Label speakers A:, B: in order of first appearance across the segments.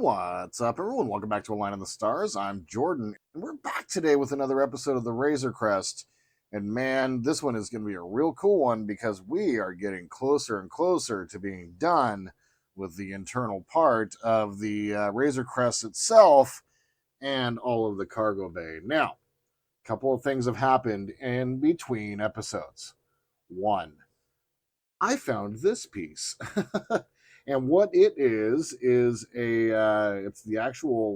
A: What's up, everyone? Welcome back to A Line on the Stars. I'm Jordan, and we're back today with another episode of the Razor Crest. And man, this one is going to be a real cool one because we are getting closer and closer to being done with the internal part of the Razor Crest itself and all of the cargo bay. Now, a couple of things have happened in between episodes. One, I found this piece. And what it is a it's the actual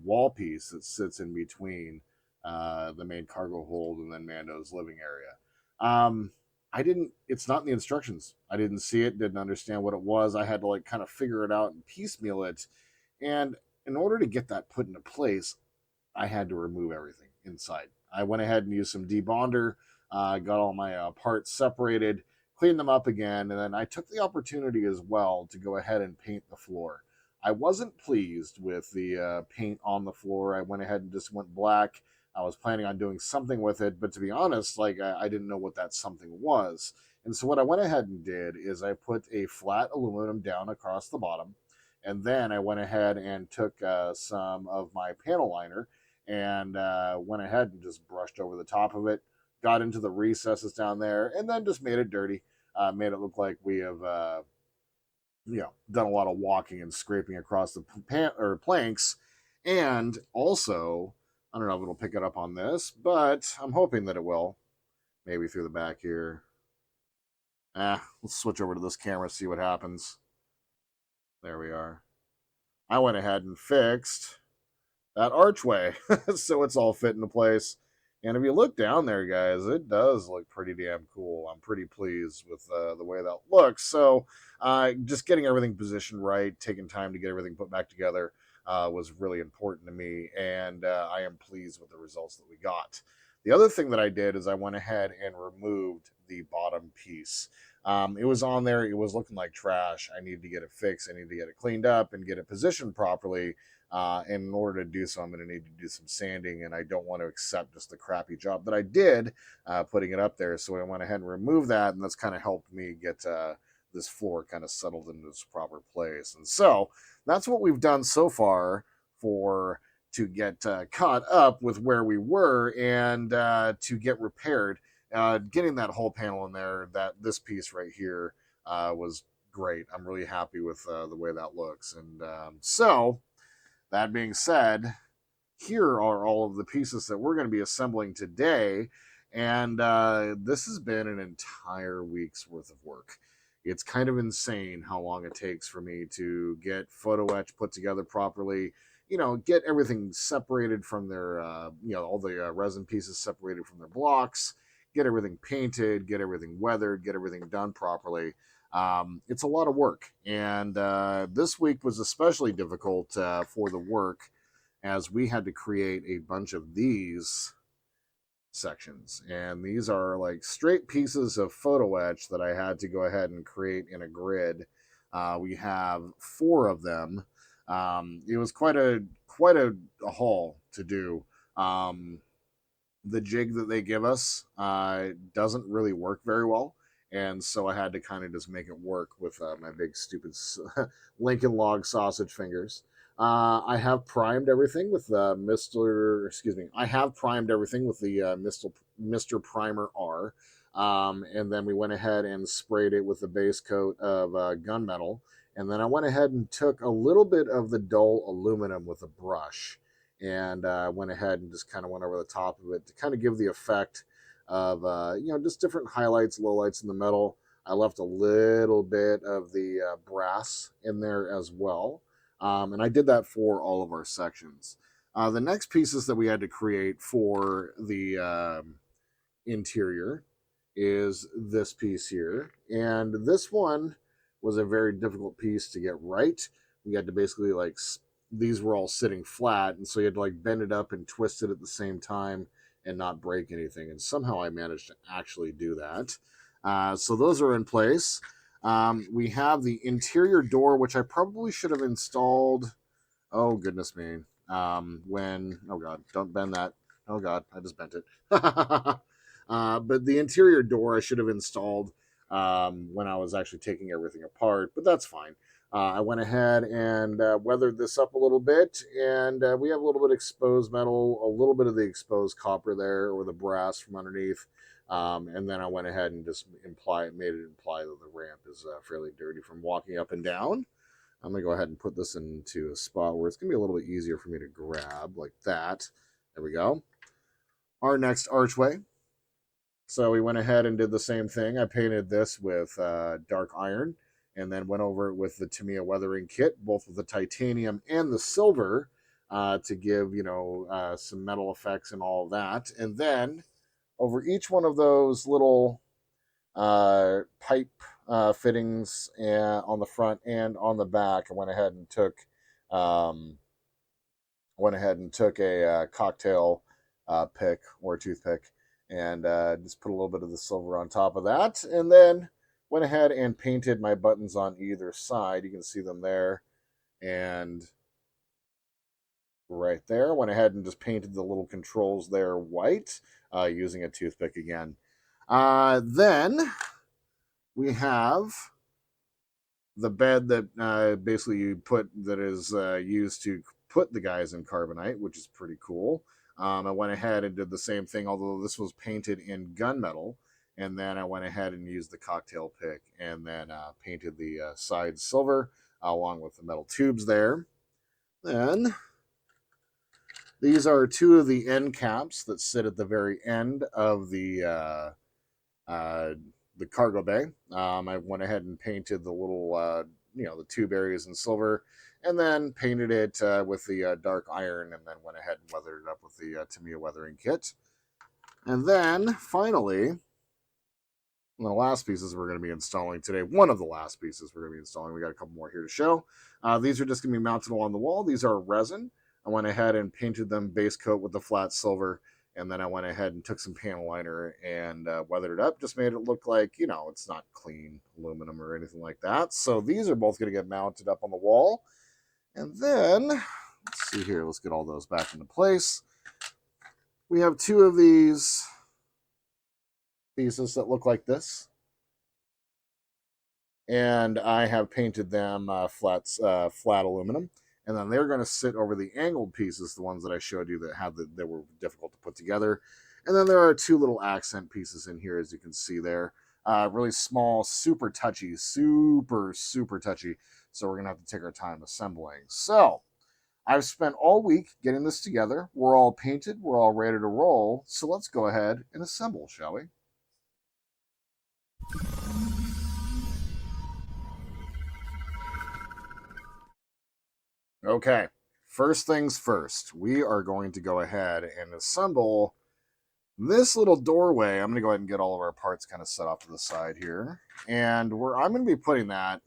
A: wall piece that sits in between the main cargo hold and then Mando's living area. I didn't it's not in the instructions. I didn't see it, didn't understand what it was. I had to kind of figure it out and piecemeal it. And in order to get that put into place, I had to remove everything inside. I went ahead and used some debonder, got all my parts separated, cleaned them up again, and then I took the opportunity as well to go ahead and paint the floor. I wasn't pleased with the paint on the floor. I went ahead and just went black. I was planning on doing something with it, but to be honest, I didn't know what that something was. And so what I went ahead and did is I put a flat aluminum down across the bottom, and then I went ahead and took some of my panel liner and went ahead and just brushed over the top of it, got into the recesses down there, and then just made it dirty. Made it look like we have, done a lot of walking and scraping across the planks. And also, I don't know if it'll pick it up on this, but I'm hoping that it will. Maybe through the back here. Let's switch over to this camera, see what happens. There we are. I went ahead and fixed that archway so it's all fit into place. And if you look down there, guys, it does look pretty damn cool. I'm pretty pleased with the way that looks. So just getting everything positioned right, taking time to get everything put back together was really important to me. And I am pleased with the results that we got. The other thing that I did is I went ahead and removed the bottom piece. It was on there. It was looking like trash. I needed to get it fixed. I needed to get it cleaned up and get it positioned properly. And in order to do so, I'm going to need to do some sanding, and I don't want to accept just the crappy job that I did putting it up there. So I went ahead and removed that, and that's kind of helped me get this floor kind of settled into its proper place. And so that's what we've done so far to get caught up with where we were and to get repaired. Getting that whole panel in there, this piece right here was great. I'm really happy with the way that looks. And so that being said, here are all of the pieces that we're going to be assembling today. And this has been an entire week's worth of work. It's kind of insane how long it takes for me to get photo etch put together properly, get everything separated from their, all the resin pieces separated from their blocks, get everything painted, get everything weathered, get everything done properly. It's a lot of work, and this week was especially difficult for the work as we had to create a bunch of these sections, and these are like straight pieces of photo etch that I had to go ahead and create in a grid. We have 4 of them. It was quite a haul to do. The jig that they give us doesn't really work very well. And so I had to kind of just make it work with my big stupid Lincoln log sausage fingers. I have primed everything with I have primed everything with the Mr. Primer R. And then we went ahead and sprayed it with the base coat of gunmetal. And then I went ahead and took a little bit of the dull aluminum with a brush and went ahead and just kind of went over the top of it to kind of give the effect of just different highlights, lowlights in the metal. I left a little bit of the brass in there as well, and I did that for all of our sections. The next pieces that we had to create for the interior is this piece here, and this one was a very difficult piece to get right. We had to basically these were all sitting flat, and so you had to bend it up and twist it at the same time and not break anything. And somehow I managed to actually do that. So those are in place. We have the interior door, which I probably should have installed. Oh, goodness me. Oh God, don't bend that. Oh God, I just bent it. But the interior door I should have installed when I was actually taking everything apart, but that's fine. I went ahead and weathered this up a little bit, and we have a little bit of exposed metal, a little bit of the exposed copper there, or the brass from underneath. And then I went ahead and just made it imply that the ramp is fairly dirty from walking up and down. I'm gonna go ahead and put this into a spot where it's gonna be a little bit easier for me to grab, like that. There we go. Our next archway. So we went ahead and did the same thing. I painted this with dark iron, and then went over it with the Tamiya weathering kit, both with the titanium and the silver, to give some metal effects and all of that. And then over each one of those little pipe fittings on the front and on the back, I um, went ahead and took a cocktail pick or a toothpick, and just put a little bit of the silver on top of that, and then went ahead and painted my buttons on either side. You can see them there, and right there, went ahead and just painted the little controls there white, using a toothpick again. Then we have the bed that basically you put that is used to put the guys in carbonite, which is pretty cool. I went ahead and did the same thing, although this was painted in gunmetal. And then I went ahead and used the cocktail pick, and then painted the sides silver along with the metal tubes there. Then these are two of the end caps that sit at the very end of uh, the cargo bay. I went ahead and painted the little, the tube areas in silver, and then painted it with the dark iron, and then went ahead and weathered it up with the Tamiya weathering kit. And then finally, the last pieces we're going to be installing today, one of the last pieces we're going to be installing, we got a couple more here to show. These are just going to be mounted along the wall. These are resin. I went ahead and painted them base coat with the flat silver, and then I went ahead and took some panel liner and weathered it up. Just made it look like, it's not clean aluminum or anything like that. So these are both going to get mounted up on the wall. And then, let's see here, let's get all those back into place. We have two of these pieces that look like this, and I have painted them flat aluminum, and then they're going to sit over the angled pieces, the ones that I showed you that were difficult to put together. And then there are two little accent pieces in here, as you can see there, really small, super touchy, super touchy. So we're gonna have to take our time assembling. So I've spent all week getting this together. We're all painted, we're all ready to roll. So let's go ahead and assemble, shall we? Okay, first things first, we are going to go ahead and assemble this little doorway. I'm going to go ahead and get all of our parts kind of set off to the side here. And where I'm going to be putting that,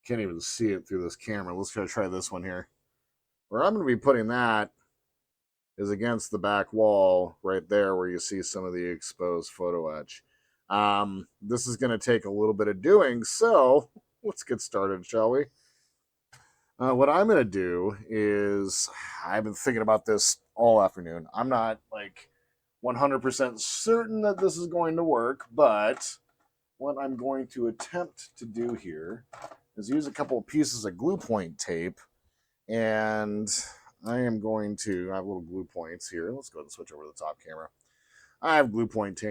A: can't even see it through this camera. Let's try this one here. Where I'm going to be putting that is against the back wall right there where you see some of the exposed photo etch. This is going to take a little bit of doing, so let's get started, shall we? What I'm going to do is, I've been thinking about this all afternoon. I'm not like 100% certain that this is going to work, but what I'm going to attempt to do here is use a couple of pieces of glue point tape, and I have little glue points here. Let's go ahead and switch over to the top camera. I have glue point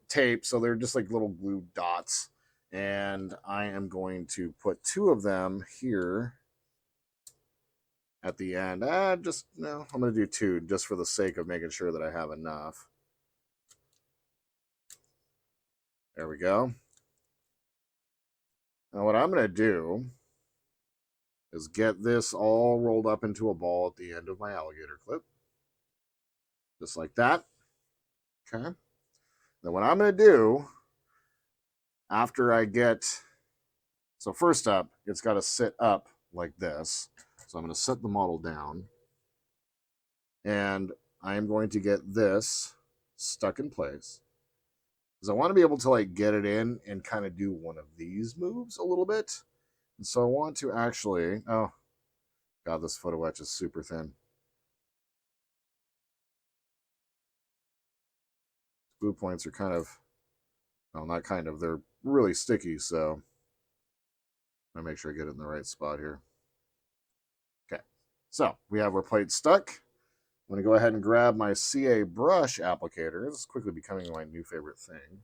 A: tape, so they're just like little glue dots, and I am going to put two of them here at the end. I'm going to do two just for the sake of making sure that I have enough. There we go. Now what I'm going to do is get this all rolled up into a ball at the end of my alligator clip. Just like that. Okay. Then what I'm going to do after so first up, it's got to sit up like this. So I'm going to set the model down, and I am going to get this stuck in place, because I want to be able to like get it in and kind of do one of these moves a little bit. And so I want to actually, oh God, this photo etch is super thin. Glue points are kind of, well, not kind of, they're really sticky. So I make sure I get it in the right spot here. Okay, so we have our plate stuck. I'm going to go ahead and grab my CA brush applicator. This is quickly becoming my new favorite thing.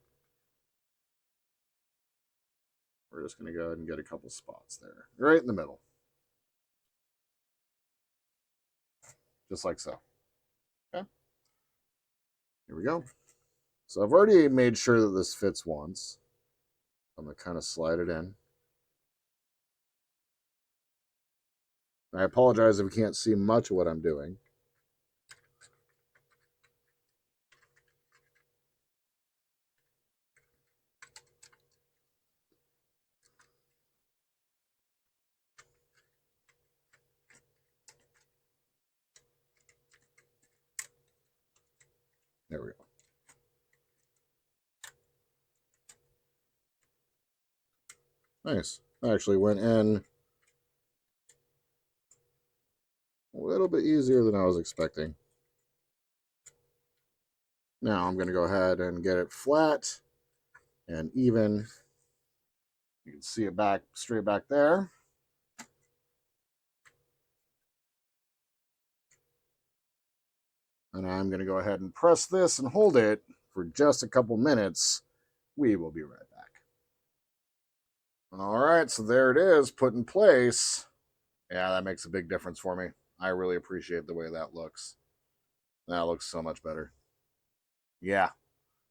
A: We're just going to go ahead and get a couple spots there, right in the middle. Just like so. Okay. Here we go. So I've already made sure that this fits once. I'm going to kind of slide it in. I apologize if you can't see much of what I'm doing. There we go. Nice. I actually went in a little bit easier than I was expecting. Now I'm going to go ahead and get it flat and even. You can see it back straight back there. And I'm going to go ahead and press this and hold it for just a couple minutes. We will be right back. All right, so there it is, put in place. Yeah, that makes a big difference for me. I really appreciate the way that looks. That looks so much better. Yeah,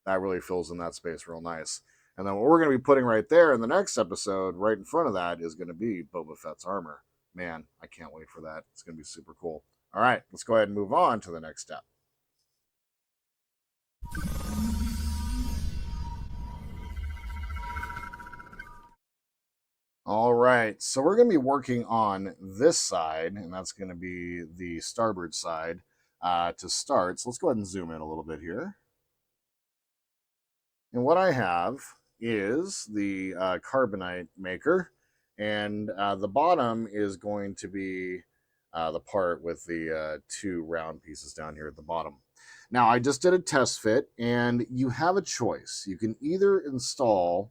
A: that really fills in that space real nice. And then what we're going to be putting right there in the next episode, right in front of that, is going to be Boba Fett's armor. Man, I can't wait for that. It's going to be super cool. All right, let's go ahead and move on to the next step. All right, so we're going to be working on this side, and that's going to be the starboard side to start. So let's go ahead and zoom in a little bit here. And what I have is the carbonite maker, and the bottom is going to be the part with the two round pieces down here at the bottom. Now, I just did a test fit, and you have a choice. You can either install,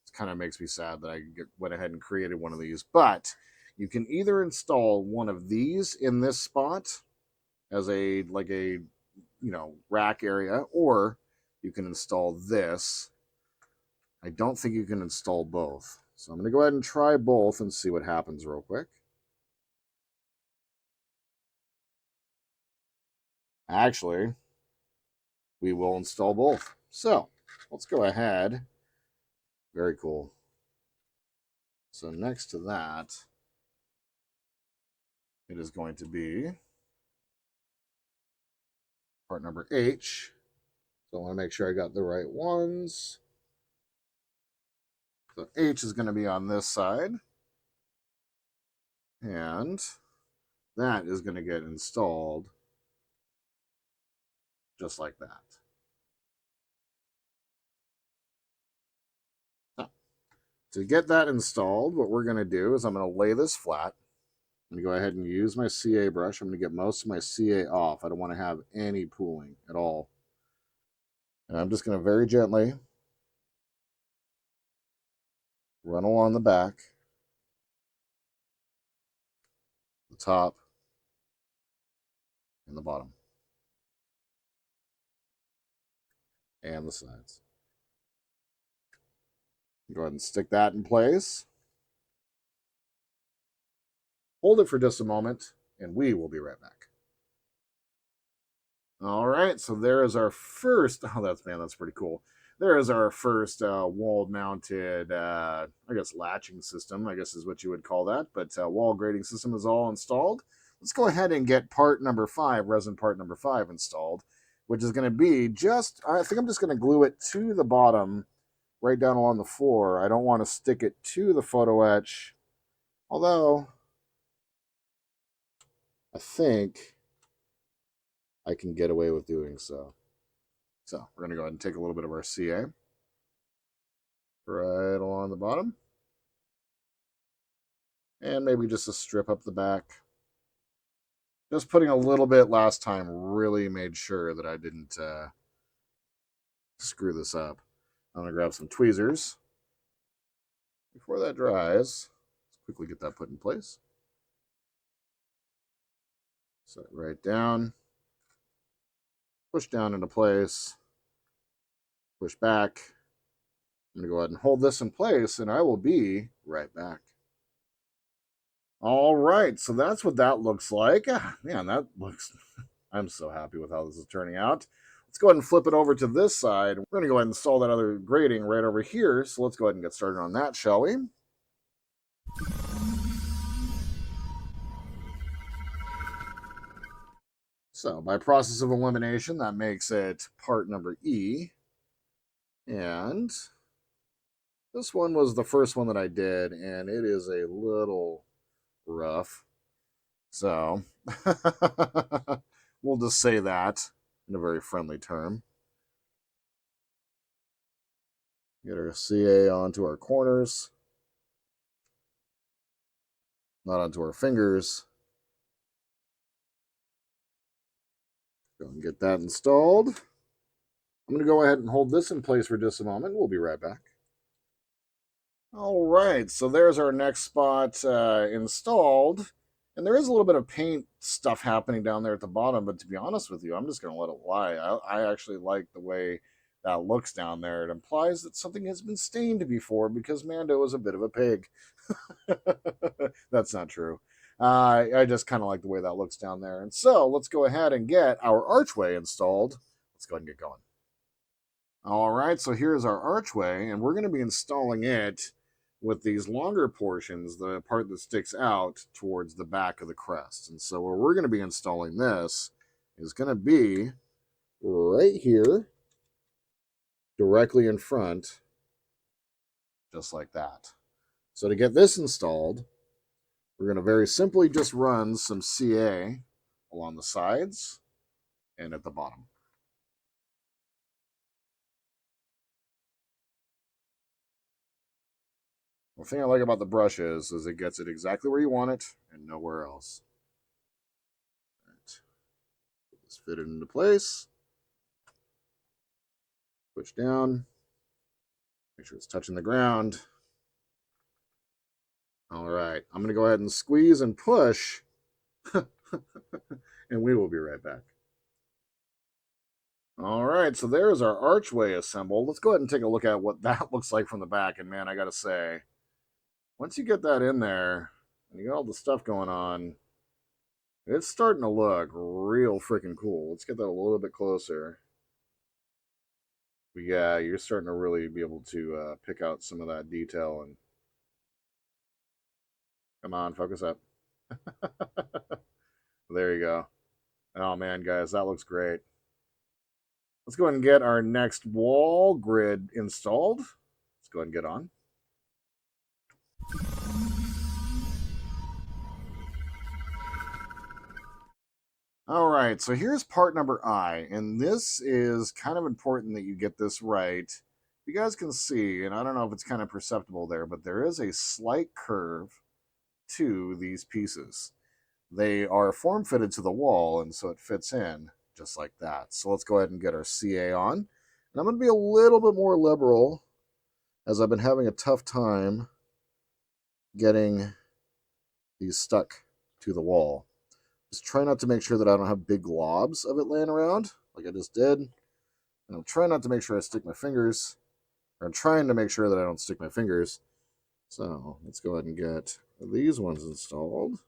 A: it kind of makes me sad that I went ahead and created one of these, but you can either install one of these in this spot as a rack area, or you can install this. I don't think you can install both. So I'm going to go ahead and try both and see what happens real quick. Actually, we will install both. So let's go ahead. Very cool. So next to that, it is going to be part number H. So I want to make sure I got the right ones. So H is going to be on this side. And that is going to get installed just like that. So, to get that installed, what we're going to do is I'm going to lay this flat. I'm going to go ahead and use my CA brush. I'm going to get most of my CA off. I don't want to have any pooling at all. And I'm just going to very gently run along the back, the top, and the bottom, and the sides. Go ahead and stick that in place. Hold it for just a moment, and we will be right back. All right, so there is our first. Oh, that's pretty cool. There is our first wall-mounted, I guess, latching system, I guess is what you would call that. But wall grating system is all installed. Let's go ahead and get part number 5, resin part number 5 installed, which is going to be I think I'm just going to glue it to the bottom, right down along the floor. I don't want to stick it to the photo etch, although I think I can get away with doing so. So we're going to go ahead and take a little bit of our CA right along the bottom. And maybe just a strip up the back. Just putting a little bit last time really made sure that I didn't screw this up. I'm going to grab some tweezers. Before that dries, let's quickly get that put in place. Set it right down. Push down into place. Push back. I'm going to go ahead and hold this in place, and I will be right back. All right, so that's what that looks like. Man, that looks... I'm so happy with how this is turning out. Let's go ahead and flip it over to this side. We're going to go ahead and install that other grating right over here. So let's go ahead and get started on that, shall we? So by process of elimination, that makes it part number E. And this one was the first one that I did, and it is a little rough. So we'll just say that in a very friendly term. Get our CA onto our corners, not onto our fingers. Go and get that installed. I'm going to go ahead and hold this in place for just a moment. We'll be right back. All right, so there's our next spot installed. And there is a little bit of paint stuff happening down there at the bottom, but to be honest with you, I'm just going to let it lie. I actually like the way that looks down there. It implies that something has been stained before because Mando is a bit of a pig. That's not true. I just kind of like the way that looks down there. And so let's go ahead and get our archway installed. Let's go ahead and get going. All right, so here's our archway, and we're going to be installing it with these longer portions, the part that sticks out towards the back of the crest. And so where we're going to be installing this is going to be right here, directly in front, just like that. So to get this installed, we're going to very simply just run some CA along the sides and at the bottom. The thing I like about the brush is it gets it exactly where you want it and nowhere else. All right. Let's fit it into place. Push down. Make sure it's touching the ground. All right. I'm going to go ahead and squeeze and push. And we will be right back. All right. So there's our archway assembled. Let's go ahead and take a look at what that looks like from the back. And man, I got to say, once you get that in there and you got all the stuff going on, it's starting to look real freaking cool. Let's get that a little bit closer. But yeah, you're starting to really be able to pick out some of that detail. And come on, focus up. There you go. Oh man, guys, that looks great. Let's go ahead and get our next wall grid installed. Let's go ahead and get on. All right, so here's part number I, and this is kind of important that you get this right. You guys can see, and I don't know if it's kind of perceptible there, but there is a slight curve to these pieces. They are form fitted to the wall, and so it fits in just like that. So let's go ahead and get our CA on. And I'm going to be a little bit more liberal as I've been having a tough time getting these stuck to the wall. Just try not to make sure that I don't have big globs of it laying around like I just did. And I'm trying not to make sure I stick my fingers, or I'm trying to make sure that I don't stick my fingers. So let's go ahead and get these ones installed.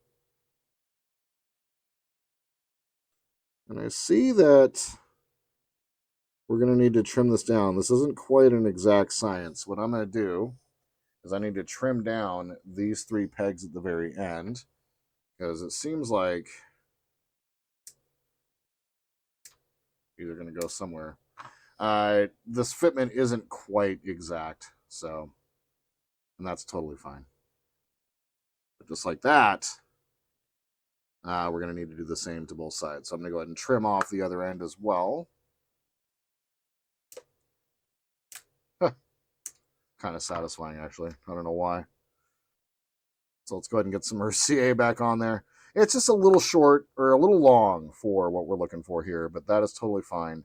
A: And I see that we're going to need to trim this down. This isn't quite an exact science. What I'm going to do is I need to trim down these 3 pegs at the very end, because it seems like these are going to go somewhere. This fitment isn't quite exact, so, and that's totally fine. But just like that, we're going to need to do the same to both sides. So I'm going to go ahead and trim off the other end as well. Kind of satisfying, actually. I don't know why. So let's go ahead and get some RCA back on there. It's just a little short, or a little long for what we're looking for here, but that is totally fine.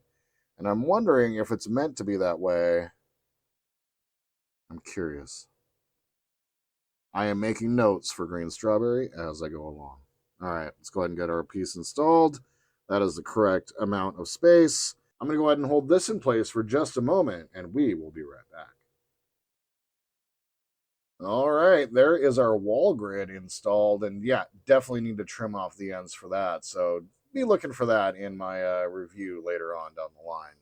A: And I'm wondering if it's meant to be that way. I'm curious. I am making notes for green strawberry as I go along. All right, let's go ahead and get our piece installed. That is the correct amount of space. I'm going to go ahead and hold this in place for just a moment, and we will be right back. All right, there is our wall grid installed, and yeah, definitely need to trim off the ends for that. So be looking for that in my review later on down the line.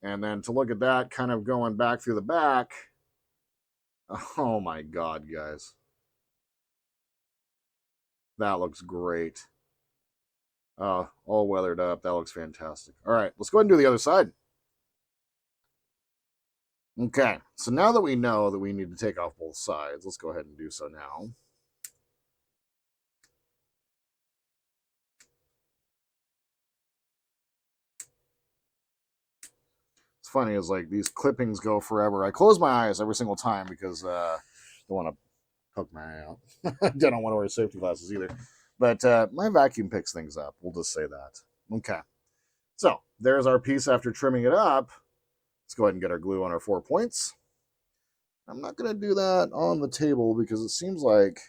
A: And then to look at that, kind of going back through the back. Oh my God, guys, that looks great. All weathered up. That looks fantastic. All right, let's go ahead and do the other side. Okay, so now that we know that we need to take off both sides, let's go ahead and do so now. It's funny, is like these clippings go forever. I close my eyes every single time because I don't want to poke my eye out. I don't want to wear safety glasses either. But my vacuum picks things up. We'll just say that. Okay. So there's our piece after trimming it up. Let's go ahead and get our glue on our 4 points. I'm not going to do that on the table because it seems like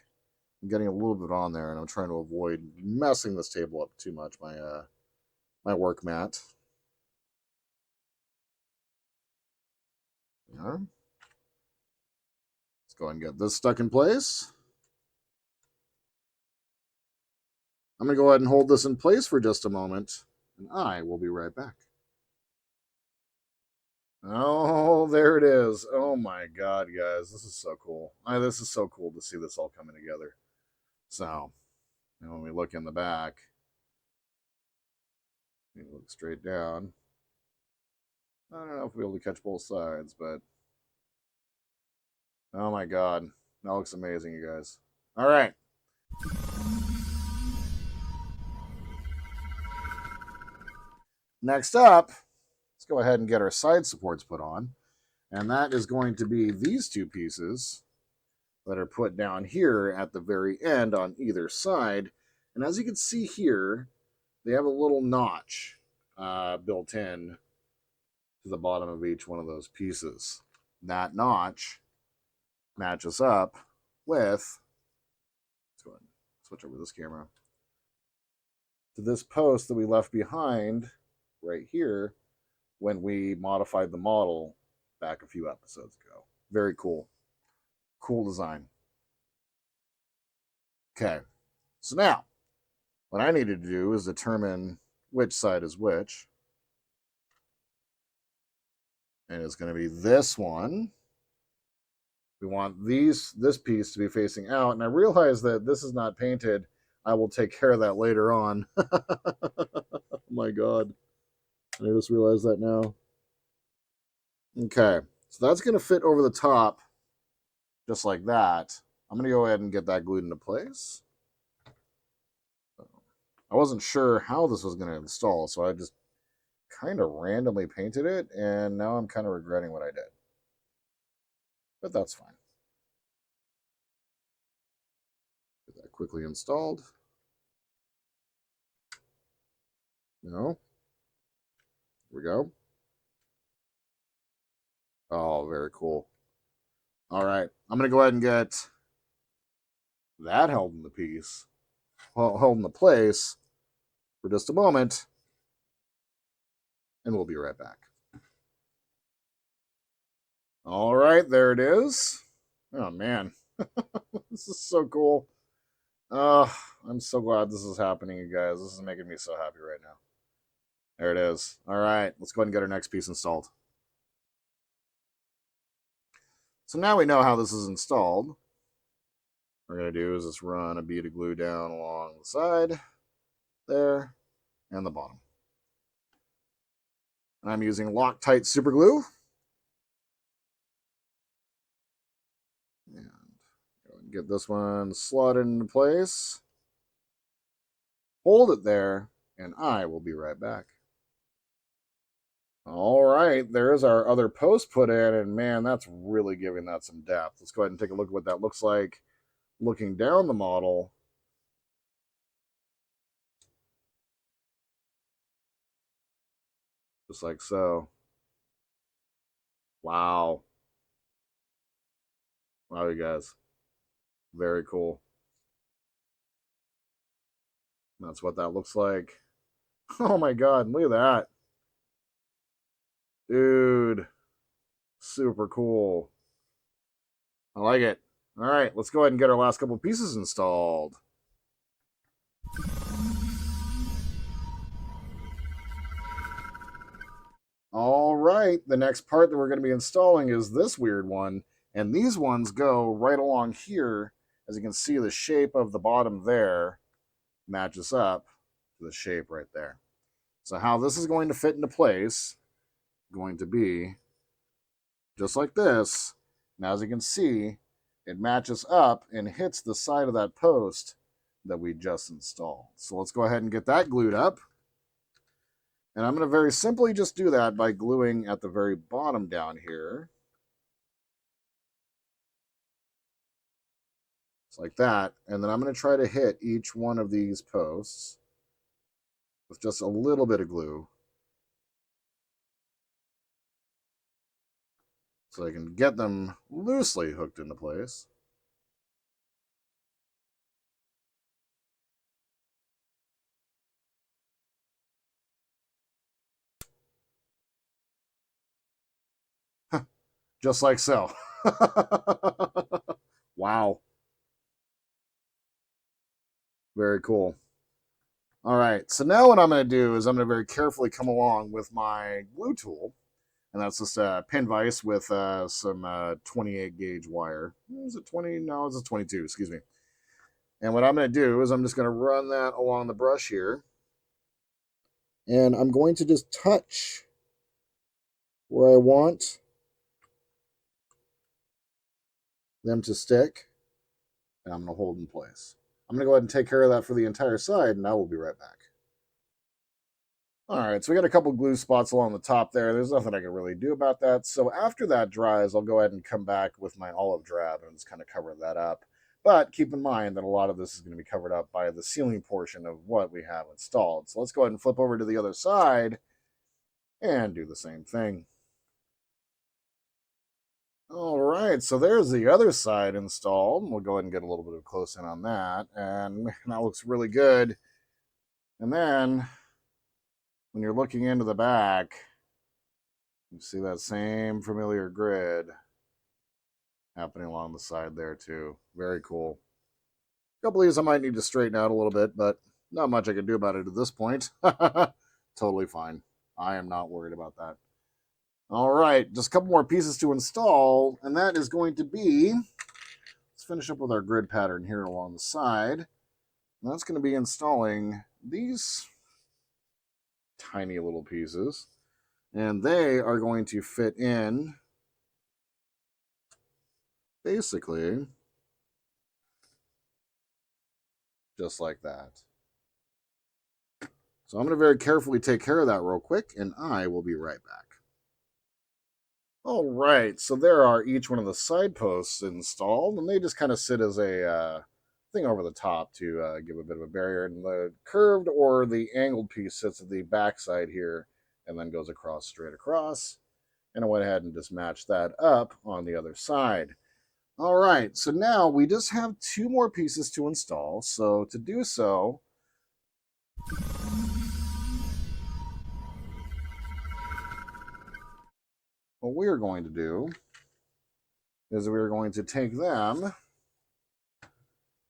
A: I'm getting a little bit on there, and I'm trying to avoid messing this table up too much, my work mat. Yeah. Let's go ahead and get this stuck in place. I'm going to go ahead and hold this in place for just a moment, and I will be right back. Oh, there it is. Oh my God, guys. This is so cool. This is so cool to see this all coming together. So, when we look in the back, we look straight down. I don't know if we'll be able to catch both sides, but oh my God. That looks amazing, you guys. All right. Next up, let's go ahead and get our side supports put on. And that is going to be these two pieces that are put down here at the very end on either side. And as you can see here, they have a little notch built in to the bottom of each one of those pieces. That notch matches up with, let's go ahead and switch over this camera, to this post that we left behind right here when we modified the model back a few episodes ago. Very cool. Cool design. Okay, so now what I need to do is determine which side is which. And it's going to be this one. We want this piece to be facing out. And I realize that this is not painted. I will take care of that later on. Oh my God. I just realized that now. Okay. So that's going to fit over the top just like that. I'm going to go ahead and get that glued into place. I wasn't sure how this was going to install, so I just kind of randomly painted it, and now I'm kind of regretting what I did. But that's fine. Get that quickly installed. No. Here we go. Oh, very cool. All right. I'm going to go ahead and get that held in the piece, held in the place for just a moment, and we'll be right back. All right, there it is. Oh, man. This is so cool. I'm so glad this is happening, you guys. This is making me so happy right now. There it is. All right, let's go ahead and get our next piece installed. So now we know how this is installed. What we're going to do is just run a bead of glue down along the side, there, and the bottom. And I'm using Loctite super glue. And go and get this one slotted into place. Hold it there, and I will be right back. All right, there's our other post put in, and man, that's really giving that some depth. Let's go ahead and take a look at what that looks like looking down the model. Just like so. Wow. Wow, you guys. Very cool. That's what that looks like. Oh my god, look at that. Dude, super cool. I like it. All right, let's go ahead and get our last couple pieces installed. All right, the next part that we're going to be installing is this weird one. And these ones go right along here. As you can see, the shape of the bottom there matches up to the shape right there. So how this is going to fit into place, going to be just like this. Now, as you can see, it matches up and hits the side of that post that we just installed. So let's go ahead and get that glued up. And I'm going to very simply just do that by gluing at the very bottom down here. Just like that. And then I'm going to try to hit each one of these posts with just a little bit of glue, so I can get them loosely hooked into place. Just like so. Wow. Very cool. All right, so now what I'm going to do is I'm going to very carefully come along with my glue tool, and that's just a pin vise with some 28 gauge wire. Is it 20? No, it's a 22, excuse me. And what I'm going to do is I'm just going to run that along the brush here, and I'm going to just touch where I want them to stick, and I'm going to hold in place. I'm going to go ahead and take care of that for the entire side, and I will be right back. All right, so we got a couple glue spots along the top there. There's nothing I can really do about that. So after that dries, I'll go ahead and come back with my olive drab and just kind of cover that up. But keep in mind that a lot of this is going to be covered up by the sealing portion of what we have installed. So let's go ahead and flip over to the other side and do the same thing. All right, so there's the other side installed. We'll go ahead and get a little bit of close in on that. And that looks really good. And then when you're looking into the back, you see that same familiar grid happening along the side there too. Very cool. A couple of these I might need to straighten out a little bit, but not much I can do about it at this point. Totally fine. I am not worried about that. All right, just a couple more pieces to install, and that is going to be, let's finish up with our grid pattern here along the side. And that's going to be installing these tiny little pieces, and they are going to fit in basically just like that. So I'm going to very carefully take care of that real quick, and I will be right back. All right, so there are each one of the side posts installed, and they just kind of sit as a thing over the top to give a bit of a barrier. And the curved or the angled piece sits at the back side here and then goes across straight across. And I went ahead and just matched that up on the other side. All right, so now we just have two more pieces to install. So to do so, what we're going to do is we're going to take them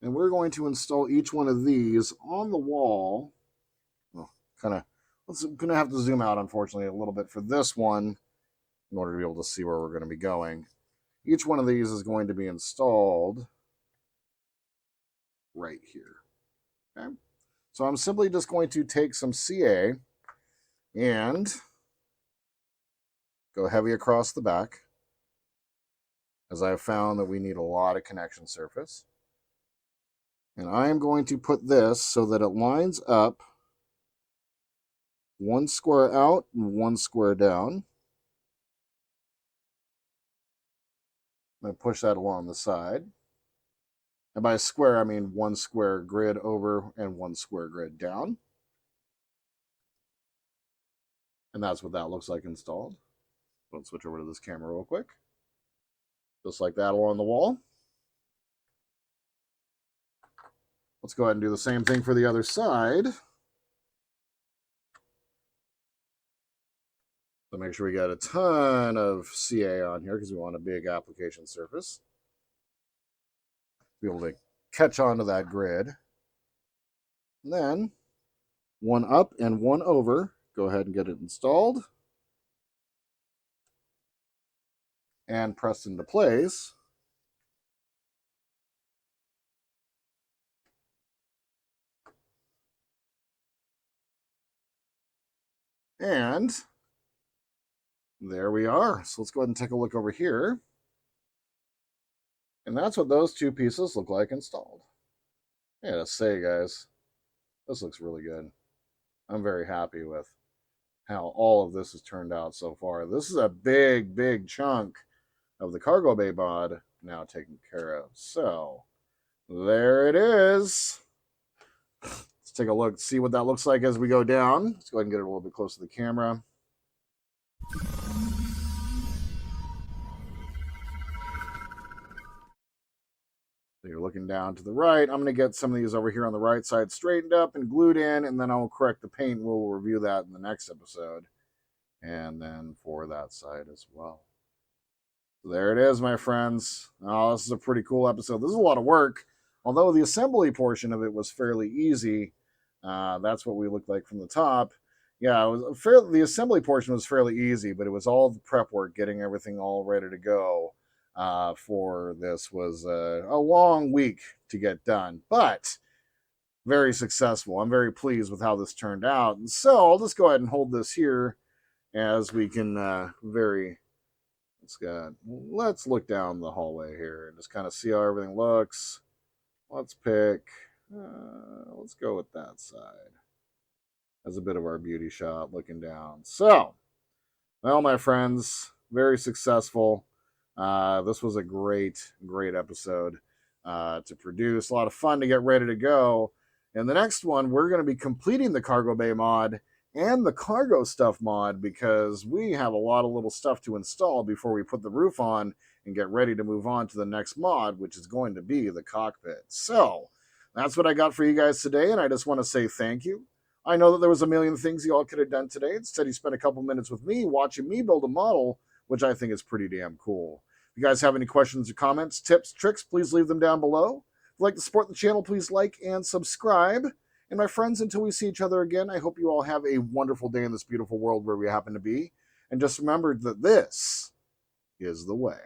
A: and we're going to install each one of these on the wall. Well, I'm going to have to zoom out, unfortunately, a little bit for this one in order to be able to see where we're going to be going. Each one of these is going to be installed right here. Okay? So I'm simply just going to take some CA and go heavy across the back, as I've found that we need a lot of connection surface. And I am going to put this so that it lines up one square out and one square down. I'm going to push that along the side. And by square, I mean one square grid over and one square grid down. And that's what that looks like installed. Let's switch over to this camera real quick. Just like that along the wall. Let's go ahead and do the same thing for the other side. So make sure we got a ton of CA on here because we want a big application surface. Be able to catch onto that grid. And then one up and one over. Go ahead and get it installed. And pressed into place. And there we are. So let's go ahead and take a look over here. And that's what those two pieces look like installed. I gotta say, guys, this looks really good. I'm very happy with how all of this has turned out so far. This is a big, big chunk of the cargo bay mod now taken care of. So there it is. Let's take a look, see what that looks like as we go down. Let's go ahead and get it a little bit closer to the camera. So you're looking down to the right. I'm going to get some of these over here on the right side straightened up and glued in, and then I'll correct the paint. We'll review that in the next episode. And then for that side as well. So there it is, my friends. Oh, this is a pretty cool episode. This is a lot of work. Although the assembly portion of it was fairly easy. That's what we looked like from the top. Yeah, it was the assembly portion was fairly easy, but it was all the prep work, getting everything all ready to go. For this was a long week to get done, but very successful. I'm very pleased with how this turned out. And so I'll just go ahead and hold this here as we can let's look down the hallway here and just kind of see how everything looks. Let's go with that side as a bit of our beauty shot looking down. So, well, my friends, very successful. This was a great episode to produce. A lot of fun to get ready to go. And the next one, we're going to be completing the cargo bay mod and the cargo stuff mod because we have a lot of little stuff to install before we put the roof on and get ready to move on to the next mod, which is going to be the cockpit. So that's what I got for you guys today, and I just want to say thank you. I know that there was a million things you all could have done today. Instead, you spent a couple minutes with me watching me build a model, which I think is pretty damn cool. If you guys have any questions or comments, tips, tricks, please leave them down below. If you'd like to support the channel, please like and subscribe. And my friends, until we see each other again, I hope you all have a wonderful day in this beautiful world where we happen to be. And just remember that this is the way.